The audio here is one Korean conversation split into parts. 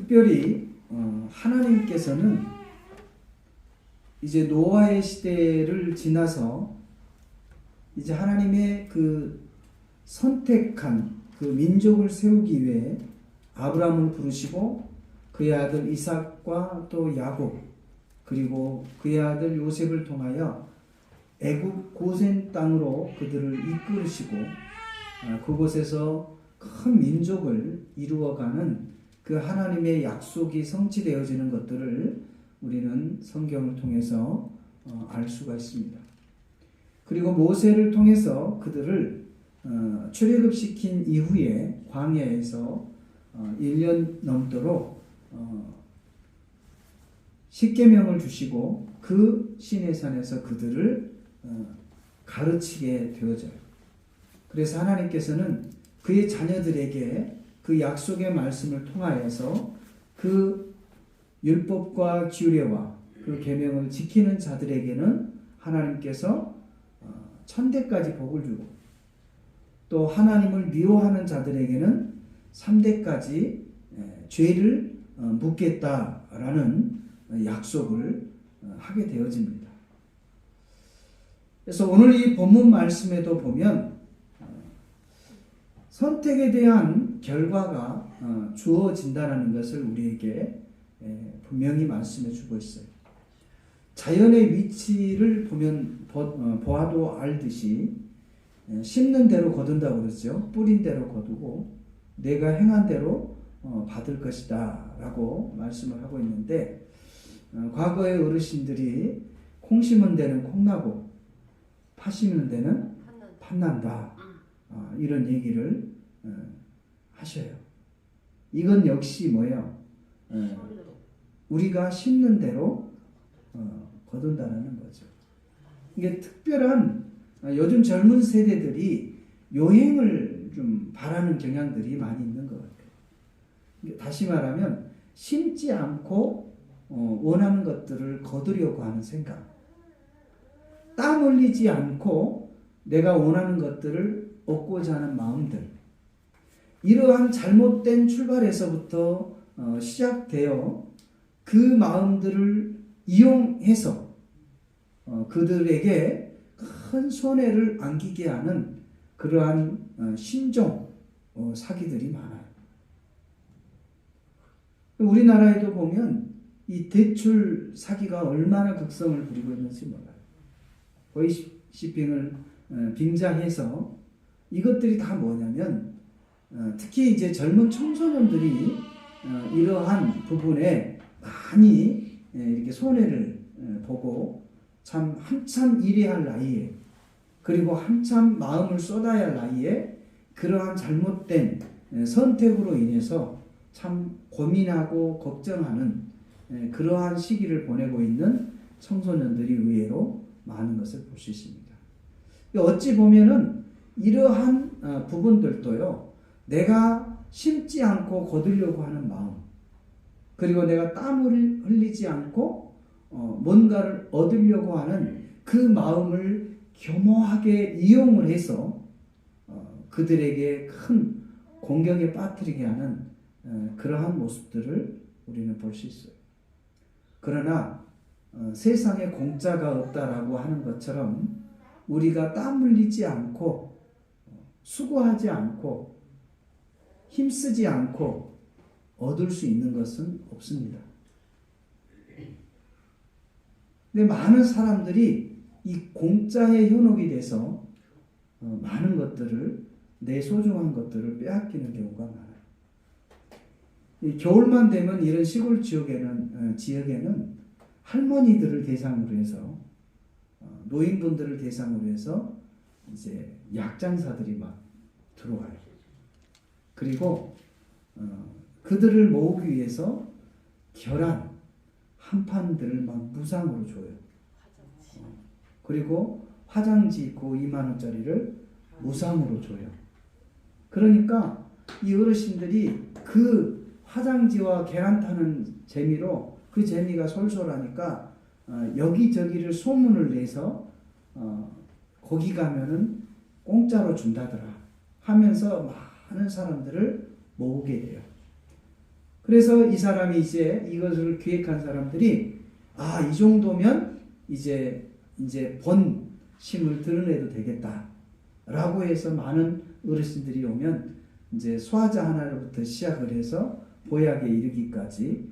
특별히 하나님께서는 이제 노아의 시대를 지나서 이제 하나님의 그 선택한 그 민족을 세우기 위해 아브라함을 부르시고 그의 아들 이삭과 또 야곱 그리고 그의 아들 요셉을 통하여 애굽 고센 땅으로 그들을 이끌으시고 그곳에서 큰 민족을 이루어가는 그 하나님의 약속이 성취되어지는 것들을 우리는 성경을 통해서 알 수가 있습니다. 그리고 모세를 통해서 그들을 출애굽시킨 이후에 광야에서 1년 넘도록 십계명을 주시고 그 시내산에서 그들을 가르치게 되어져요. 그래서 하나님께서는 그의 자녀들에게 그 약속의 말씀을 통하여서 그 율법과 규례와 그 계명을 지키는 자들에게는 하나님께서 천대까지 복을 주고 또 하나님을 미워하는 자들에게는 3대까지 죄를 묻겠다라는 약속을 하게 되어집니다. 그래서 오늘 이 본문 말씀에도 보면 선택에 대한 결과가 주어진다는 것을 우리에게 분명히 말씀해 주고 있어요. 자연의 위치를 보아도 알듯이 심는 대로 거둔다고 그러죠. 뿌린 대로 거두고 내가 행한 대로 받을 것이다 라고 말씀을 하고 있는데 과거의 어르신들이 콩 심은 데는 콩나고 파 심는 데는 팥난다 이런 얘기를 하셔요. 이건 역시 뭐예요? 우리가 심는 대로 거둔다는 거죠. 이게 특별한 요즘 젊은 세대들이 요행을 좀 바라는 경향들이 많이 있는 것 같아요. 다시 말하면 심지 않고 원하는 것들을 거두려고 하는 생각, 땀 흘리지 않고 내가 원하는 것들을 얻고자 하는 마음들, 이러한 잘못된 출발에서부터 시작되어 그 마음들을 이용해서 그들에게 큰 손해를 안기게 하는 그러한 신종 사기들이 많아요. 우리나라에도 보면 이 대출 사기가 얼마나 극성을 부리고 있는지 몰라요. 보이시핑을 빙자해서 이것들이 다 뭐냐면 특히 이제 젊은 청소년들이 이러한 부분에 많이 이렇게 손해를 보고 참 한참 일해야 할 나이에 그리고 한참 마음을 쏟아야 할 나이에 그러한 잘못된 선택으로 인해서 참 고민하고 걱정하는 그러한 시기를 보내고 있는 청소년들이 의외로 많은 것을 볼 수 있습니다. 어찌 보면은 이러한 부분들도요, 내가 심지 않고 거두려고 하는 마음, 그리고 내가 땀을 흘리지 않고 뭔가를 얻으려고 하는 그 마음을 교묘하게 이용을 해서 그들에게 큰 공경에 빠뜨리게 하는 그러한 모습들을 우리는 볼 수 있어요. 그러나 세상에 공짜가 없다라고 하는 것처럼 우리가 땀 흘리지 않고 수고하지 않고 힘쓰지 않고 얻을 수 있는 것은 없습니다. 근데 많은 사람들이 이 공짜에 현혹이 돼서 많은 것들을 내 소중한 것들을 빼앗기는 경우가 많아요. 이 겨울만 되면 이런 시골 지역에는 할머니들을 대상으로 해서 노인분들을 대상으로 해서 이제 약장사들이 막 들어와요. 그리고 그들을 모으기 위해서 계란 한 판들을 막 무상으로 줘요. 그리고 화장지 그 2만 원짜리를 무상으로 줘요. 그러니까 이 어르신들이 그 화장지와 계란 타는 재미로 그 재미가 솔솔하니까 여기저기를 소문을 내서 거기 가면은 공짜로 준다더라 하면서 많은 사람들을 모으게 돼요. 그래서 이 사람이 이제 이것을 기획한 사람들이 이 정도면 이제 본심을 드러내도 되겠다라고 해서 많은 어르신들이 오면 이제 소화자 하나로부터 시작을 해서 보약에 이르기까지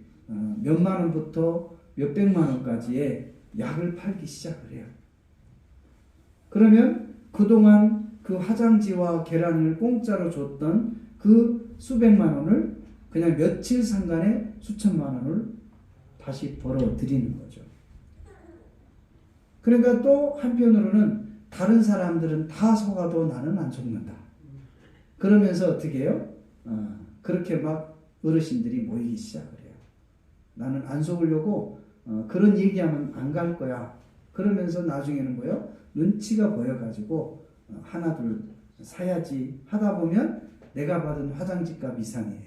몇만 원부터 몇백만 원까지의 약을 팔기 시작을 해요. 그러면 그동안 그 화장지와 계란을 공짜로 줬던 그 수백만 원을 그냥 며칠 상간에 수천만 원을 다시 벌어들이는 거죠. 그러니까 또 한편으로는 다른 사람들은 다 속아도 나는 안 속는다. 그러면서 어떻게 해요? 그렇게 막 어르신들이 모이기 시작을 해요. 나는 안 속으려고 그런 얘기하면 안 갈 거야. 그러면서 나중에는 뭐예요? 눈치가 보여가지고 하나둘 사야지 하다 보면 내가 받은 화장지값 이상이에요.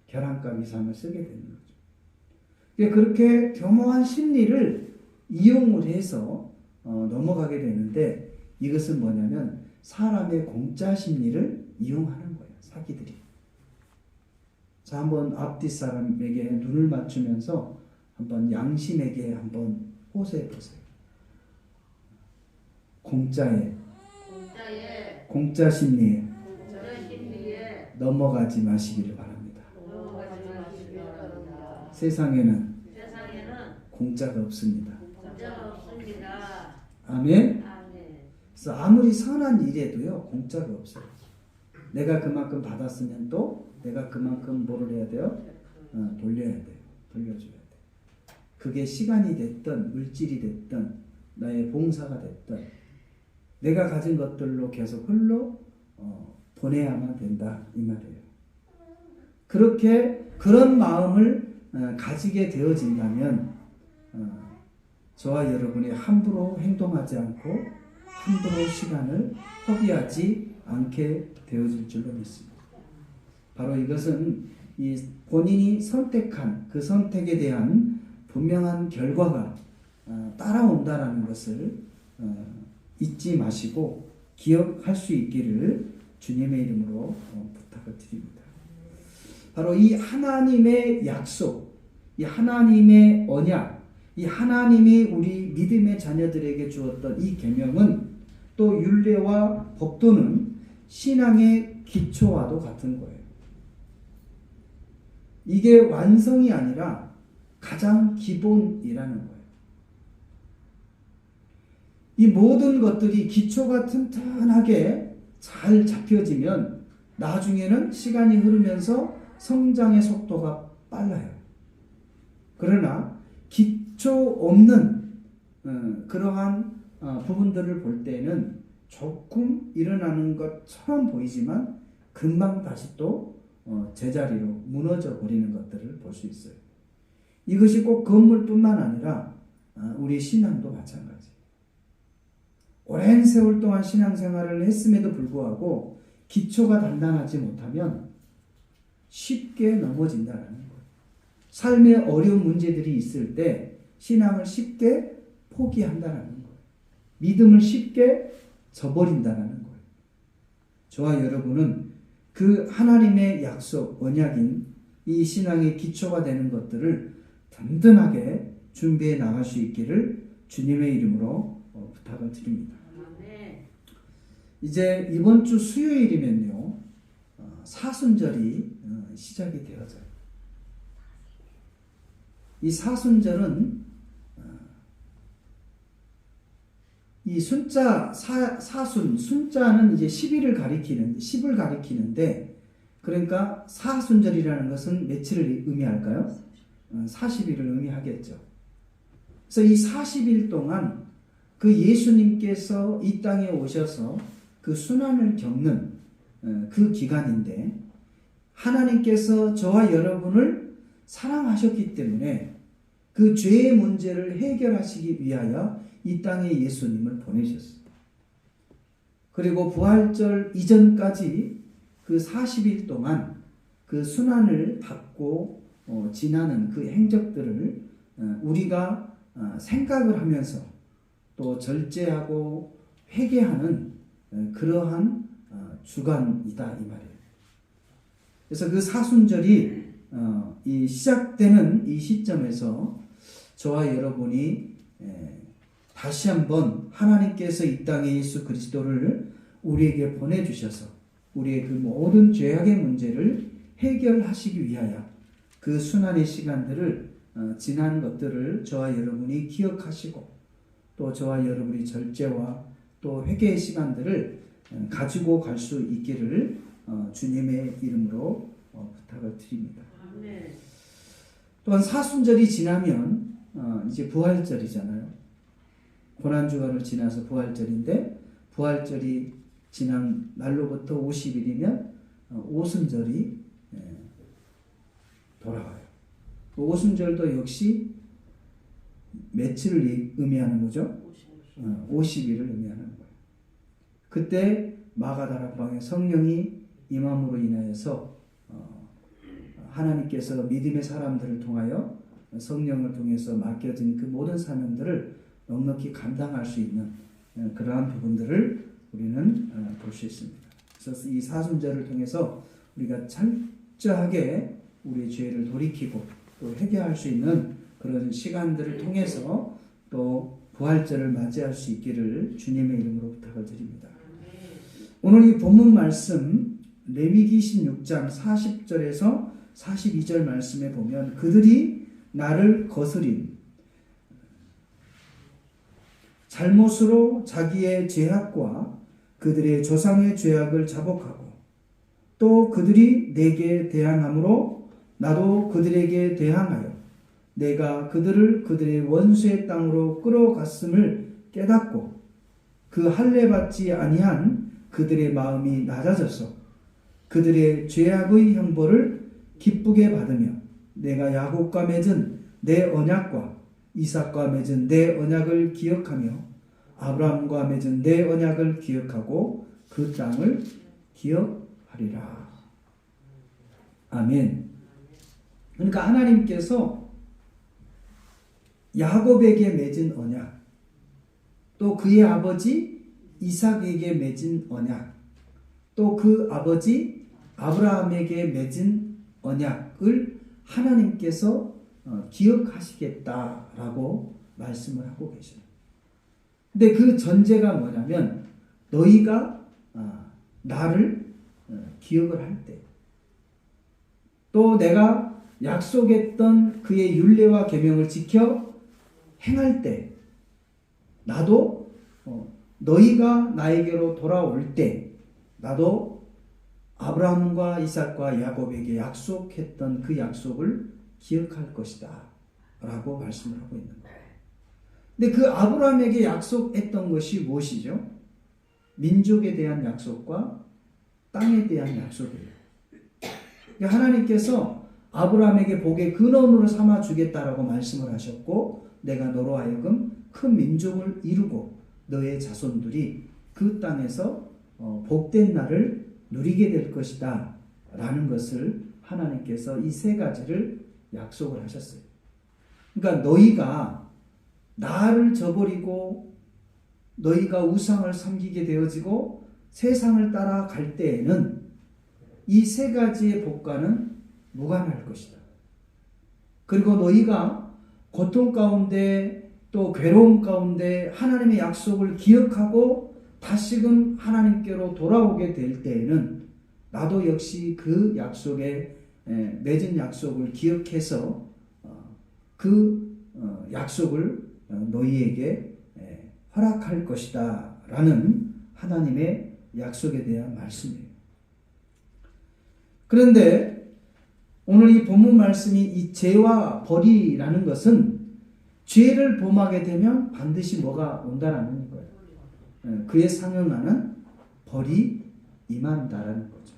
계란값 이상을 쓰게 되는 거죠. 그렇게 교묘한 심리를 이용을 해서 넘어가게 되는데 이것은 뭐냐면 사람의 공짜 심리를 이용하는 거예요. 사기들이. 자, 한번 앞뒤 사람에게 눈을 맞추면서 한번 양심에게 한번 호소해 보세요. 공짜 심리에 넘어가지 마시기를 바랍니다. 세상에는 공짜가 없습니다. 아멘. 그래서 아무리 선한 일에도요 공짜가 없어요. 내가 그만큼 받았으면 또 내가 그만큼 뭐를 해야 돼요? 돌려야 돼요. 돌려줘야 돼요. 그게 시간이 됐든 물질이 됐든 나의 봉사가 됐든 내가 가진 것들로 계속 흘러 보내야만 된다 이 말이에요. 그렇게 그런 마음을 가지게 되어진다면 저와 여러분이 함부로 행동하지 않고 함부로 시간을 허비하지 않게 되어질 줄로 믿습니다. 바로 이것은 이 본인이 선택한 그 선택에 대한 분명한 결과가 따라온다라는 것을 잊지 마시고 기억할 수 있기를 주님의 이름으로 부탁을 드립니다. 바로 이 하나님의 약속, 이 하나님의 언약, 이 하나님이 우리 믿음의 자녀들에게 주었던 이 계명은 또 율례와 법도는 신앙의 기초와도 같은 거예요. 이게 완성이 아니라 가장 기본이라는 거예요. 이 모든 것들이 기초가 튼튼하게 잘 잡혀지면 나중에는 시간이 흐르면서 성장의 속도가 빨라요. 그러나 기초 없는 그러한 부분들을 볼 때는 조금 일어나는 것처럼 보이지만 금방 다시 또 제자리로 무너져 버리는 것들을 볼 수 있어요. 이것이 꼭 건물뿐만 아니라 우리 신앙도 마찬가지. 오랜 세월 동안 신앙생활을 했음에도 불구하고 기초가 단단하지 못하면 쉽게 넘어진다는 거예요. 삶에 어려운 문제들이 있을 때 신앙을 쉽게 포기한다는 거예요. 믿음을 쉽게 저버린다는 거예요. 저와 여러분은 그 하나님의 약속, 언약인 이 신앙의 기초가 되는 것들을 든든하게 준비해 나갈 수 있기를 주님의 이름으로 부탁을 드립니다. 이제 이번 주 수요일이면요 사순절이 시작이 되어져요. 이 사순절은 이 순자 사순 순자는 이제 10을 가리키는데 그러니까 사순절이라는 것은 며칠을 의미할까요? 40일을 의미하겠죠. 그래서 이 40일 동안 그 예수님께서 이 땅에 오셔서 그 순환을 겪는 그 기간인데 하나님께서 저와 여러분을 사랑하셨기 때문에 그 죄의 문제를 해결하시기 위하여 이 땅에 예수님을 보내셨어요. 그리고 부활절 이전까지 그 40일 동안 그 순환을 받고 지나는 그 행적들을 우리가 생각을 하면서 또 절제하고 회개하는 그러한 주간이다 이 말이에요. 그래서 그 사순절이 이 시작되는 이 시점에서 저와 여러분이 다시 한번 하나님께서 이 땅에 예수 그리스도를 우리에게 보내주셔서 우리의 그 모든 죄악의 문제를 해결하시기 위하여 그 순환의 시간들을 지난 것들을 저와 여러분이 기억하시고 또 저와 여러분이 절제와 또 회개의 시간들을 가지고 갈 수 있기를 주님의 이름으로 부탁을 드립니다. 또한 사순절이 지나면 이제 부활절이잖아요. 고난주간을 지나서 부활절인데 부활절이 지난 날로부터 50일이면 오순절이 돌아와요. 오순절도 역시 며칠을 의미하는 거죠? 50일을 의미하는 거예요. 그때 마가다락방에 성령이 임함으로 인하여서 하나님께서 믿음의 사람들을 통하여 성령을 통해서 맡겨진 그 모든 사명들을 넉넉히 감당할 수 있는 그러한 부분들을 우리는 볼 수 있습니다. 그래서 이 사순절을 통해서 우리가 철저하게 우리의 죄를 돌이키고 또 회개할 수 있는 그런 시간들을 통해서 또 부활절을 맞이할 수 있기를 주님의 이름으로 부탁을 드립니다. 오늘 이 본문 말씀 레위기 16장 40절에서 42절 말씀에 보면 그들이 나를 거스린 잘못으로 자기의 죄악과 그들의 조상의 죄악을 자복하고 또 그들이 내게 대항함으로 나도 그들에게 대항하여 내가 그들을 그들의 원수의 땅으로 끌어갔음을 깨닫고 그 할례 받지 아니한 그들의 마음이 낮아져서 그들의 죄악의 형벌을 기쁘게 받으며 내가 야곱과 맺은 내 언약과 이삭과 맺은 내 언약을 기억하며 아브라함과 맺은 내 언약을 기억하고 그 땅을 기억하리라. 아멘. 그러니까 하나님께서 야곱에게 맺은 언약, 또 그의 아버지 이삭에게 맺은 언약, 또 그 아버지 아브라함에게 맺은 언약을 하나님께서 기억하시겠다라고 말씀을 하고 계셔요. 근데 그 전제가 뭐냐면 너희가 나를 기억을 할 때, 또 내가 약속했던 그의 율례와 계명을 지켜 행할 때, 나도 너희가 나에게로 돌아올 때 나도 아브라함과 이삭과 야곱에게 약속했던 그 약속을 기억할 것이다 라고 말씀을 하고 있는 거예요. 근데 그 아브라함에게 약속했던 것이 무엇이죠? 민족에 대한 약속과 땅에 대한 약속이에요. 그러니까 하나님께서 아브라함에게 복의 근원으로 삼아 주겠다라고 말씀을 하셨고 내가 너로 하여금 큰 민족을 이루고 너의 자손들이 그 땅에서 복된 날을 누리게 될 것이다 라는 것을 하나님께서 이 세 가지를 약속을 하셨어요. 그러니까 너희가 나를 저버리고 너희가 우상을 섬기게 되어지고 세상을 따라갈 때에는 이 세 가지의 복과는 무관할 것이다. 그리고 너희가 고통 가운데 또 괴로움 가운데 하나님의 약속을 기억하고 다시금 하나님께로 돌아오게 될 때에는 나도 역시 그 약속에 맺은 약속을 기억해서 그 약속을 너희에게 허락할 것이다 라는 하나님의 약속에 대한 말씀이에요. 그런데 오늘 이 본문 말씀이 이 죄와 벌이라는 것은 죄를 범하게 되면 반드시 뭐가 온다라는 거예요. 그에 상응하는 벌이 임한다라는 거죠.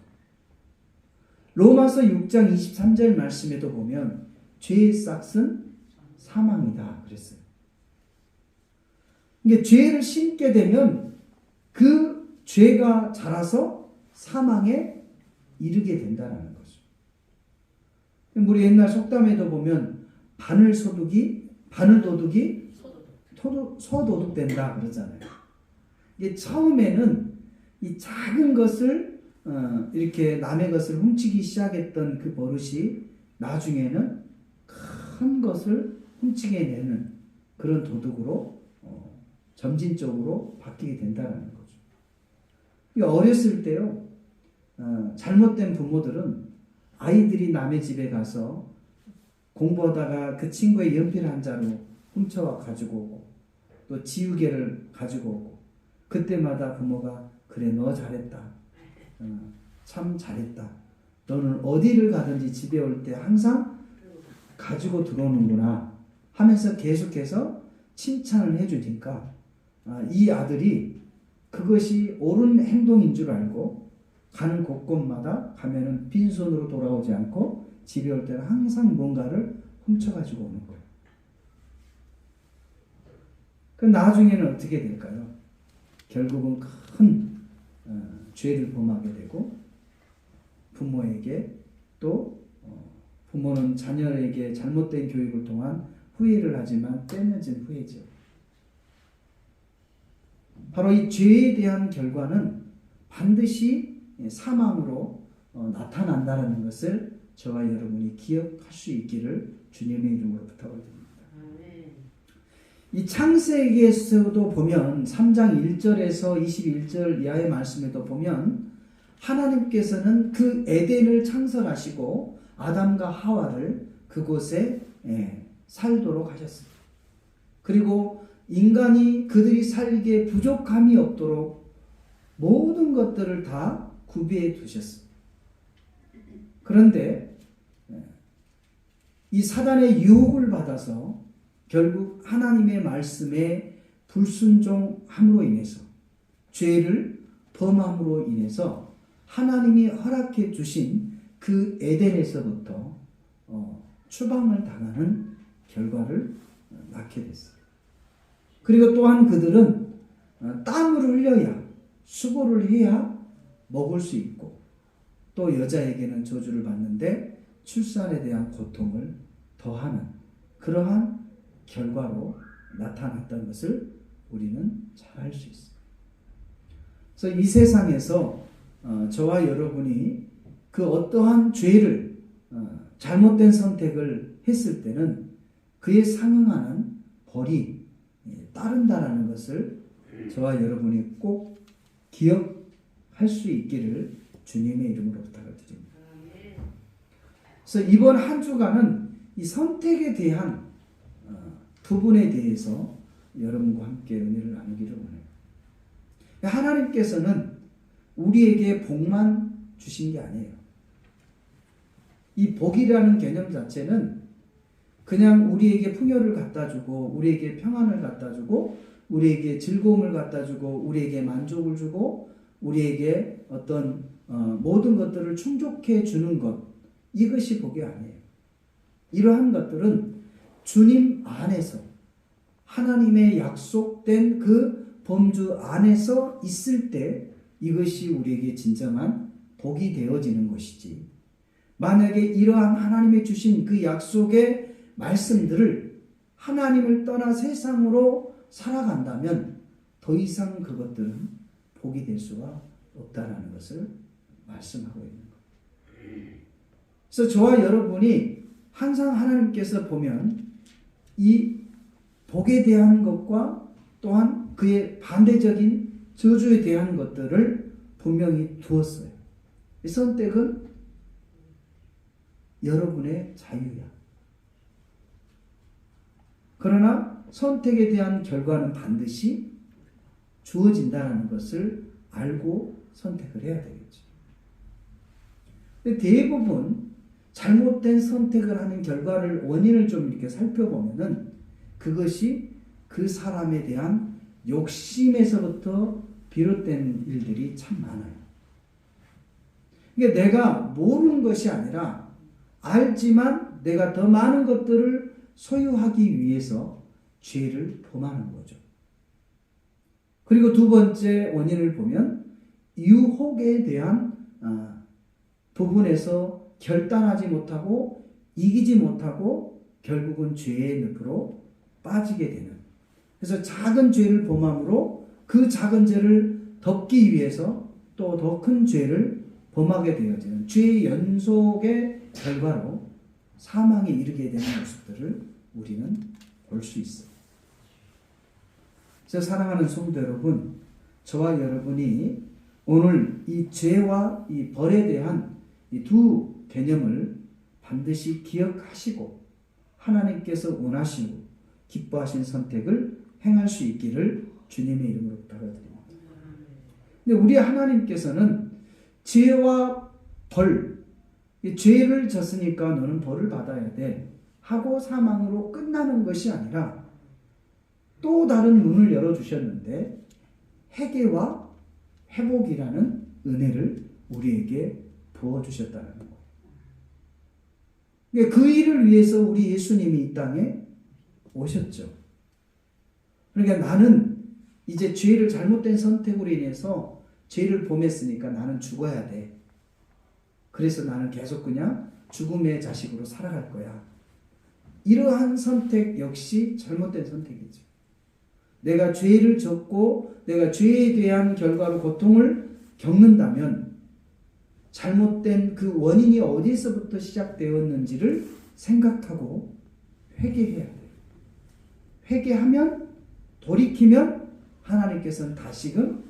로마서 6장 23절 말씀에도 보면 죄의 싹은 사망이다 그랬어요. 그러니까 죄를 심게 되면 그 죄가 자라서 사망에 이르게 된다는 거죠. 우리 옛날 속담에도 보면 바늘 도둑이 소도둑 된다 그러잖아요. 이게 처음에는 이 작은 것을 이렇게 남의 것을 훔치기 시작했던 그 버릇이 나중에는 큰 것을 훔치게 내는 그런 도둑으로 점진적으로 바뀌게 된다는 거죠. 어렸을 때요, 잘못된 부모들은 아이들이 남의 집에 가서 공부하다가 그 친구의 연필 한 자루 훔쳐와 가지고 오고 또 지우개를 가지고 오고 그때마다 부모가 그래 너 잘했다. 참 잘했다. 너는 어디를 가든지 집에 올 때 항상 가지고 들어오는구나 하면서 계속해서 칭찬을 해주니까 이 아들이 그것이 옳은 행동인 줄 알고 가는 곳곳마다 가면은 빈손으로 돌아오지 않고 집에 올 때는 항상 뭔가를 훔쳐가지고 오는 거예요. 그 나중에는 어떻게 될까요? 결국은 큰 죄를 범하게 되고 부모에게 또 부모는 자녀에게 잘못된 교육을 통한 후회를 하지만 떼어진 후회죠. 바로 이 죄에 대한 결과는 반드시 사망으로 나타난다는 것을 저와 여러분이 기억할 수 있기를 주님의 이름으로 부탁을 드립니다. 이 창세기에서도 보면 3장 1절에서 21절 이하의 말씀에도 보면 하나님께서는 그 에덴을 창설하시고 아담과 하와를 그곳에 살도록 하셨습니다. 그리고 인간이 그들이 살기에 부족함이 없도록 모든 것들을 다 구비해 두셨습니다. 그런데 이 사단의 유혹을 받아서 결국 하나님의 말씀에 불순종함으로 인해서 죄를 범함으로 인해서 하나님이 허락해 주신 그 에덴에서부터 추방을 당하는 결과를 낳게 됐어요. 그리고 또한 그들은 땀을 흘려야 수고를 해야 먹을 수 있고 또 여자에게는 저주를 받는데 출산에 대한 고통을 더하는 그러한 결과로 나타났던 것을 우리는 잘 알 수 있습니다. 그래서 이 세상에서 저와 여러분이 그 어떠한 죄를 잘못된 선택을 했을 때는 그에 상응하는 벌이 따른다라는 것을 저와 여러분이 꼭 기억할 수 있기를 주님의 이름으로 부탁을 드립니다. 그래서 이번 한 주간은 이 선택에 대한 부분에 대해서 여러분과 함께 은혜를 나누기를 원해요. 하나님께서는 우리에게 복만 주신 게 아니에요. 이 복이라는 개념 자체는 그냥 우리에게 풍요를 갖다 주고 우리에게 평안을 갖다 주고 우리에게 즐거움을 갖다 주고 우리에게 만족을 주고 우리에게 어떤 모든 것들을 충족해 주는 것, 이것이 복이 아니에요. 이러한 것들은 주님 안에서 하나님의 약속된 그 범주 안에서 있을 때 이것이 우리에게 진정한 복이 되어지는 것이지, 만약에 이러한 하나님의 주신 그 약속의 말씀들을 하나님을 떠나 세상으로 살아간다면 더 이상 그것들은 복이 될 수가 없다라는 것을 말씀하고 있는 거예요. 그래서 저와 여러분이 항상 하나님께서 보면 이 복에 대한 것과 또한 그의 반대적인 저주에 대한 것들을 분명히 두었어요. 이 선택은 여러분의 자유야. 그러나 선택에 대한 결과는 반드시 주어진다는 것을 알고 선택을 해야 되겠죠. 근데 대부분 잘못된 선택을 하는 결과를 원인을 좀 이렇게 살펴보면은 그것이 그 사람에 대한 욕심에서부터 비롯된 일들이 참 많아요. 이게 내가 모르는 것이 아니라 알지만 내가 더 많은 것들을 소유하기 위해서 죄를 범하는 거죠. 그리고 두 번째 원인을 보면 유혹에 대한 부분에서 결단하지 못하고 이기지 못하고 결국은 죄의 늪으로 빠지게 되는, 그래서 작은 죄를 범함으로 그 작은 죄를 덮기 위해서 또 더 큰 죄를 범하게 되어지는 죄의 연속의 결과로 사망에 이르게 되는 모습들을 우리는 볼 수 있어요. 그래서 사랑하는 성도 여러분, 저와 여러분이 오늘 이 죄와 이 벌에 대한 이 두 개념을 반드시 기억하시고 하나님께서 원하시고 기뻐하신 선택을 행할 수 있기를 주님의 이름으로 부탁드립니다. 근데 우리 하나님께서는 죄와 벌, 죄를 졌으니까 너는 벌을 받아야 돼 하고 사망으로 끝나는 것이 아니라 또 다른 문을 열어주셨는데 회개와 회복이라는 은혜를 우리에게 부어주셨다는 거예요. 그 일을 위해서 우리 예수님이 이 땅에 오셨죠. 그러니까 나는 이제 죄를 잘못된 선택으로 인해서 죄를 범했으니까 나는 죽어야 돼. 그래서 나는 계속 그냥 죽음의 자식으로 살아갈 거야. 이러한 선택 역시 잘못된 선택이죠. 내가 죄를 졌고 내가 죄에 대한 결과로 고통을 겪는다면 잘못된 그 원인이 어디서부터 시작되었는지를 생각하고 회개해야 돼요. 회개하면 돌이키면 하나님께서는 다시금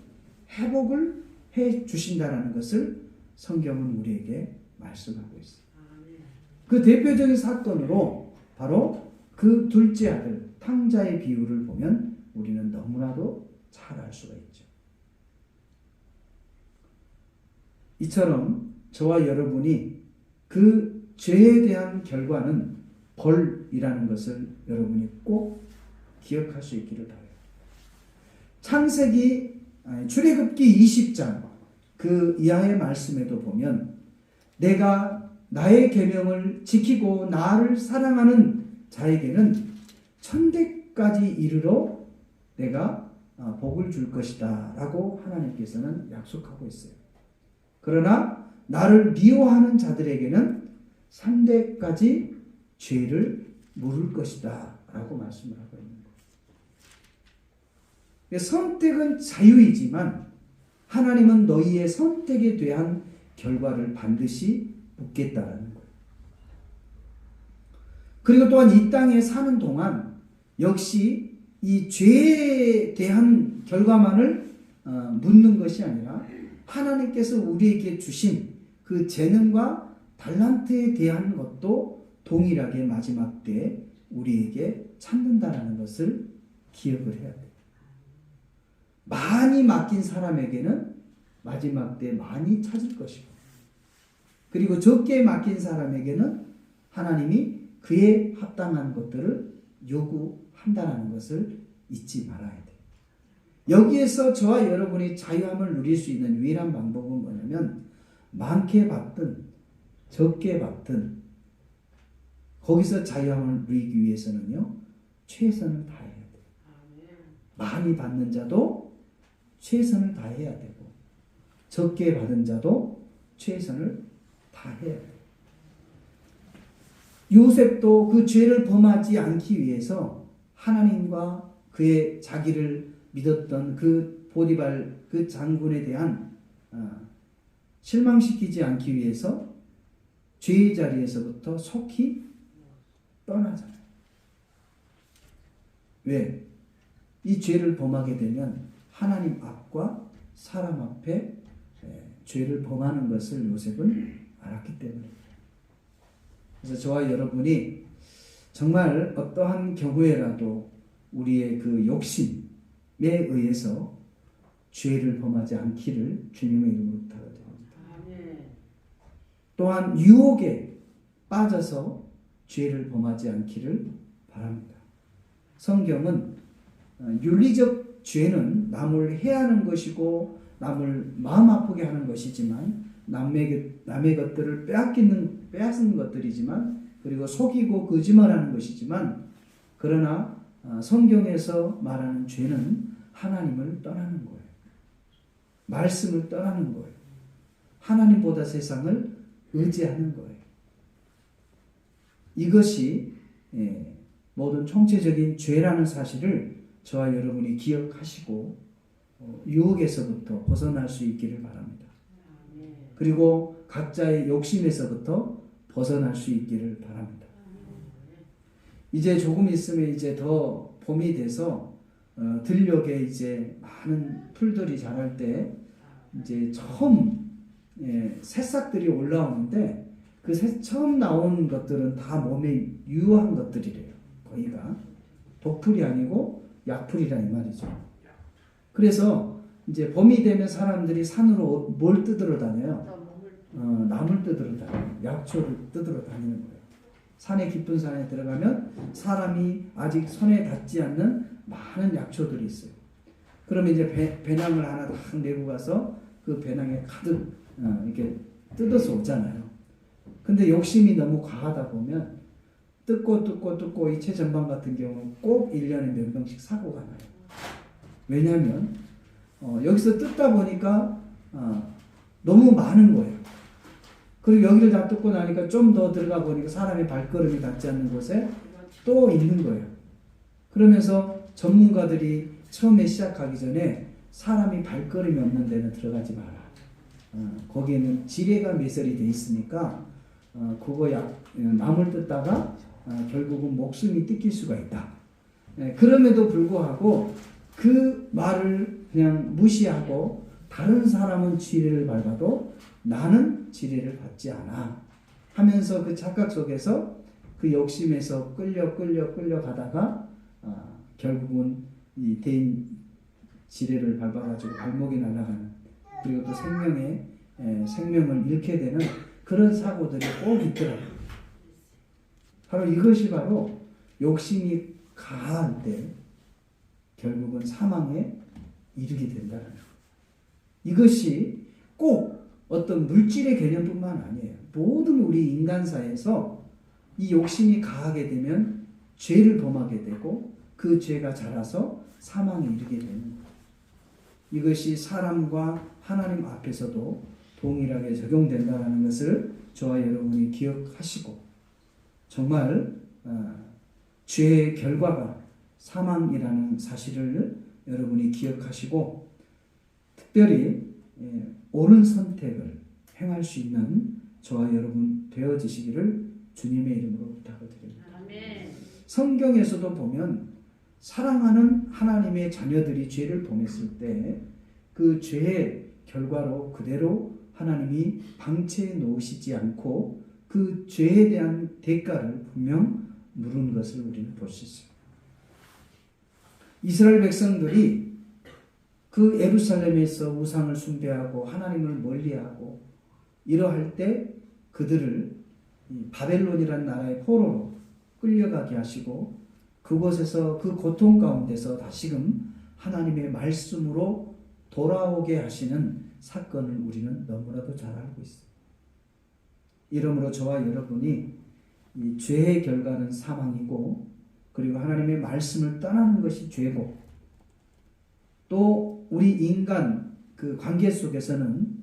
회복을 해 주신다는 것을 성경은 우리에게 말씀하고 있어요. 그 대표적인 사건으로 바로 그 둘째 아들 탕자의 비유를 보면 우리는 너무나도 잘 알 수가 있죠. 이처럼 저와 여러분이 그 죄에 대한 결과는 벌이라는 것을 여러분이 꼭 기억할 수 있기를 바라요. 출애굽기 20장 그 이하의 말씀에도 보면 내가 나의 계명을 지키고 나를 사랑하는 자에게는 천대까지 이르러 내가 복을 줄 것이다 라고 하나님께서는 약속하고 있어요. 그러나 나를 미워하는 자들에게는 3대까지 죄를 물을 것이다 라고 말씀을 하고 있는 거예요. 선택은 자유이지만 하나님은 너희의 선택에 대한 결과를 반드시 묻겠다라는 거예요. 그리고 또한 이 땅에 사는 동안 역시 이 죄에 대한 결과만을 묻는 것이 아니라 하나님께서 우리에게 주신 그 재능과 달란트에 대한 것도 동일하게 마지막 때에 우리에게 찾는다라는 것을 기억을 해야 돼요. 많이 맡긴 사람에게는 마지막 때 많이 찾을 것이고, 그리고 적게 맡긴 사람에게는 하나님이 그에 합당한 것들을 요구한다는 것을 잊지 말아야 돼요. 여기에서 저와 여러분이 자유함을 누릴 수 있는 유일한 방법은 뭐냐면 많게 받든 적게 받든 거기서 자유함을 누리기 위해서는요 최선을 다해야 돼요. 많이 받는 자도 최선을 다해야 되고 적게 받은 자도 최선을 다해야 돼요. 요셉도 그 죄를 범하지 않기 위해서 하나님과 그의 자기를 믿었던 그 보디발 그 장군에 대한 실망시키지 않기 위해서 죄의 자리에서부터 속히 떠나잖아요. 왜? 이 죄를 범하게 되면 하나님 앞과 사람 앞에 죄를 범하는 것을 요셉은 알았기 때문입니다. 그래서 저와 여러분이 정말 어떠한 경우에라도 우리의 그 욕심에 의해서 죄를 범하지 않기를 주님의 이름으로 부탁드립니다. 또한 유혹에 빠져서 죄를 범하지 않기를 바랍니다. 성경은 윤리적 죄는 남을 해하는 것이고 남을 마음 아프게 하는 것이지만 남의 것들을 빼앗는 것들이지만 그리고 속이고 거짓말하는 것이지만 그러나 성경에서 말하는 죄는 하나님을 떠나는 거예요. 말씀을 떠나는 거예요. 하나님보다 세상을 의지하는 거예요. 이것이 모든 총체적인 죄라는 사실을 저와 여러분이 기억하시고 유혹에서부터 벗어날 수 있기를 바랍니다. 그리고 각자의 욕심에서부터 벗어날 수 있기를 바랍니다. 이제 조금 있으면 이제 더 봄이 돼서 들녘에 이제 많은 풀들이 자랄 때 이제 처음 새싹들이 올라오는데 그 처음 나온 것들은 다 몸에 유효한 것들이래요. 거기가 독풀이 아니고 약풀이라 이 말이죠. 그래서 이제 봄이 되면 사람들이 산으로 뭘 뜯으러 다녀요? 나물 뜯으러 다녀요. 약초를 뜯으러 다니는 거예요. 산의 깊은 산에 들어가면 사람이 아직 손에 닿지 않는 많은 약초들이 있어요. 그러면 이제 배낭을 하나 딱 내고 가서 그 배낭에 가득 이렇게 뜯어서 오잖아요. 근데 욕심이 너무 과하다 보면 뜯고 이 최전방 같은 경우는 꼭 1년에 몇 명씩 사고가 나요. 왜냐하면 여기서 뜯다 보니까 너무 많은 거예요. 그리고 여기를 다 뜯고 나니까 좀 더 들어가 보니까 사람의 발걸음이 닿지 않는 곳에 또 있는 거예요. 그러면서 전문가들이 처음에 시작하기 전에 사람이 발걸음이 없는 데는 들어가지 마라. 거기에는 지뢰가 매설이 돼 있으니까 그거 나물 뜯다가 결국은 목숨이 뜯길 수가 있다. 그럼에도 불구하고 그 말을 그냥 무시하고 다른 사람은 지뢰를 밟아도 나는 지뢰를 밟지 않아 하면서 그 착각 속에서 그 욕심에서 끌려 가다가 결국은 이 대인 지뢰를 밟아가지고 발목이 날아가는, 그리고 또 생명을 잃게 되는 그런 사고들이 꼭 있더라고요. 바로 이것이 바로 욕심이 가할 때 결국은 사망에 이르게 된다는 것. 이것이 꼭 어떤 물질의 개념뿐만 아니에요. 모든 우리 인간사에서 이 욕심이 가하게 되면 죄를 범하게 되고 그 죄가 자라서 사망에 이르게 되는 거예요. 이것이 사람과 하나님 앞에서도 동일하게 적용된다는 것을 저와 여러분이 기억하시고, 정말 죄의 결과가 사망이라는 사실을 여러분이 기억하시고, 특별히 옳은 선택을 행할 수 있는 저와 여러분 되어지시기를 주님의 이름으로 부탁을 드립니다. 아멘. 성경에서도 보면 사랑하는 하나님의 자녀들이 죄를 범했을 때 그 죄의 결과로 그대로 하나님이 방치해 놓으시지 않고 그 죄에 대한 대가를 분명 물은 것을 우리는 볼 수 있어요. 이스라엘 백성들이 그 예루살렘에서 우상을 숭배하고 하나님을 멀리하고 이러할 때 그들을 바벨론이라는 나라의 포로로 끌려가게 하시고 그곳에서 그 고통 가운데서 다시금 하나님의 말씀으로 돌아오게 하시는 사건을 우리는 너무나도 잘 알고 있어요. 이러므로 저와 여러분이 이 죄의 결과는 사망이고, 그리고 하나님의 말씀을 떠나는 것이 죄고, 또 우리 인간 그 관계 속에서는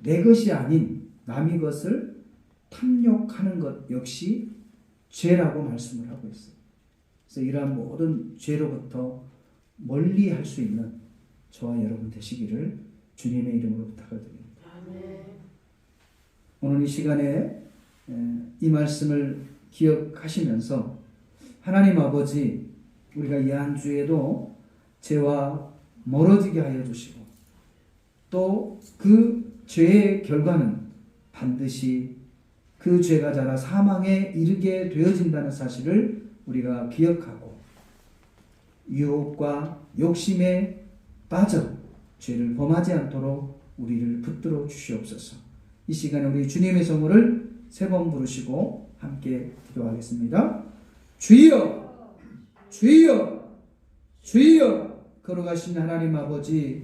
내 것이 아닌 남의 것을 탐욕하는 것 역시 죄라고 말씀을 하고 있어요. 그래서 이러한 모든 죄로부터 멀리 할 수 있는 저와 여러분 되시기를 주님의 이름으로 부탁을 드립니다. 오늘 이 시간에 이 말씀을 기억하시면서 하나님 아버지, 우리가 이 한 주에도 죄와 멀어지게 하여 주시고 또 그 죄의 결과는 반드시 그 죄가 자라 사망에 이르게 되어진다는 사실을 우리가 기억하고 유혹과 욕심에 빠져 죄를 범하지 않도록 우리를 붙들어 주시옵소서. 이 시간에 우리 주님의 성호를 세 번 부르시고 함께 기도하겠습니다. 주여, 주여, 주여. 걸어가신 하나님 아버지,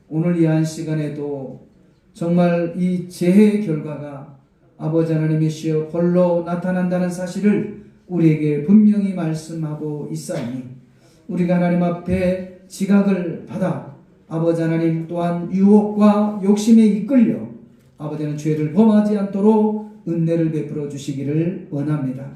오늘 이 한 시간에도 정말 이 죄의 결과가 아버지 하나님이시여 홀로 나타난다는 사실을 우리에게 분명히 말씀하고 있사오니 우리가 하나님 앞에 지각을 받아 아버지 하나님 또한 유혹과 욕심에 이끌려 아버지는 죄를 범하지 않도록 은혜를 베풀어 주시기를 원합니다.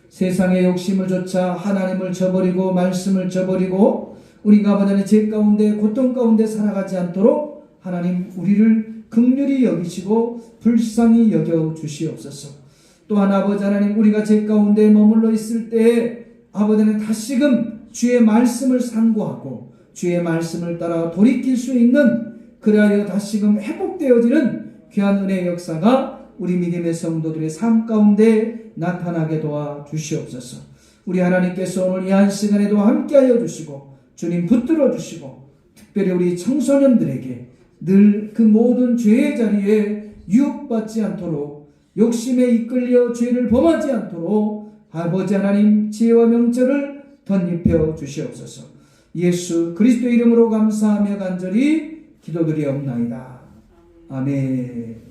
세상의 욕심을 좇아 하나님을 저버리고 말씀을 저버리고 우리가 아버지 하나님 죄 가운데 고통 가운데 살아가지 않도록 하나님 우리를 긍휼히 여기시고 불쌍히 여겨 주시옵소서. 또한 아버지 하나님, 우리가 죄 가운데 머물러 있을 때에 아버지 하나님 다시금 주의 말씀을 상고하고 주의 말씀을 따라 돌이킬 수 있는, 그리하여 다시금 회복되어지는 귀한 은혜의 역사가 우리 믿음의 성도들의 삶 가운데 나타나게 도와 주시옵소서. 우리 하나님께서 오늘 이 한 시간에도 함께하여 주시고 주님 붙들어 주시고, 특별히 우리 청소년들에게 늘 그 모든 죄의 자리에 유혹받지 않도록, 욕심에 이끌려 죄를 범하지 않도록 아버지 하나님 지혜와 명철을 덧입혀 주시옵소서. 예수 그리스도 이름으로 감사하며 간절히 기도드리옵나이다. 아멘.